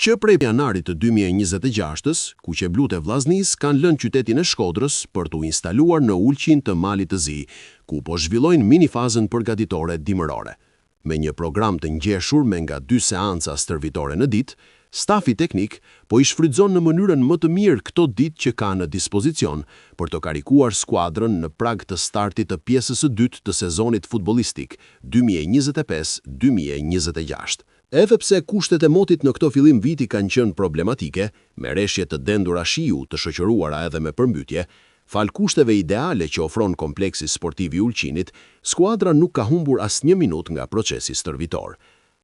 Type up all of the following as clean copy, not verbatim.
Që prej janarit të 2026-ës, Kuqeblut e Vllaznisë kanë lënë qytetin e Shkodrës për t'u instaluar në ulqin të Malit të Zi, ku po zhvillojnë minifazën përgatitore dimërore. Me një program të ngjeshur me nga 2 seanca stërvitore në ditë, stafi teknik po i shfrytëzon në mënyrën më të mirë këto ditë që ka në dispozicion për të karikuar skuadrën në prag të startit të pjesës së dytë të sezonit futbollistik 2025-2026. Edhe pse kushtet e motit në këto fillim viti kanë qenë problematike, me reshje të dendura shiu të shoqëruara edhe me përmbytje, fal kushteve ideale që ofron kompleksi sportiv i Ulqinit, skuadra nuk ka humbur as 1 minutë nga procesi stërvitor.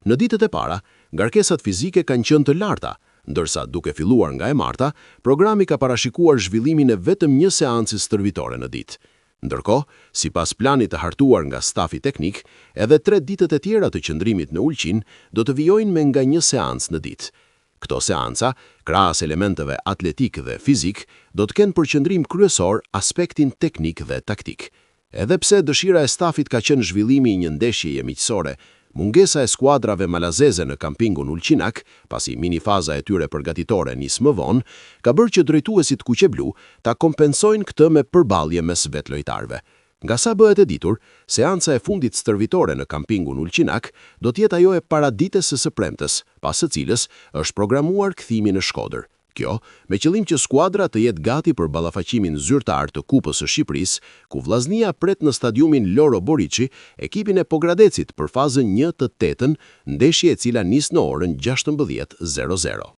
Në ditët e para, ngarkesat fizike kanë qenë të larta, ndërsa duke filluar nga e marta, programi ka parashikuar zhvillimin e vetëm 1 seanci stërvitore në ditë. Ndërkohë, sipas planit të hartuar nga stafi teknik, edhe 3 ditët e tjera të qëndrimit në Ulqin do të vijojnë me nga 1 seancë në ditë. Këto seanca, krahas elementeve atletik dhe fizik, do të kenë për qëndrim kryesor aspektin teknik dhe taktik. Edhe pse dëshira e stafit ka qenë zhvillimi i një ndeshjeje miqësore, mungesa e skuadrave malazeze në kampingun Ulqinak, pasi minifaza e tyre përgatitore nis më vonë, ka bërë që drejtuesit Kuqeblu ta kompensojnë këtë me përballje mes vetlojtarëve. Nga sa bëhet e ditur, seanca e fundit stërvitore në kampingun Ulqinak do të jetë ajo e paradites së premtes, pas së cilës është programuar kthimi në Shkodër. Kjo, me qëllim që skuadra të jetë gati për ballafaqimin zyrtar të Kupës së Shqipërisë, ku Vllaznia pret në stadiumin Loro Boriçi ekipin e Pogradecit për fazën 1 të 8-ën, ndeshje e cila nis në orën 16:00.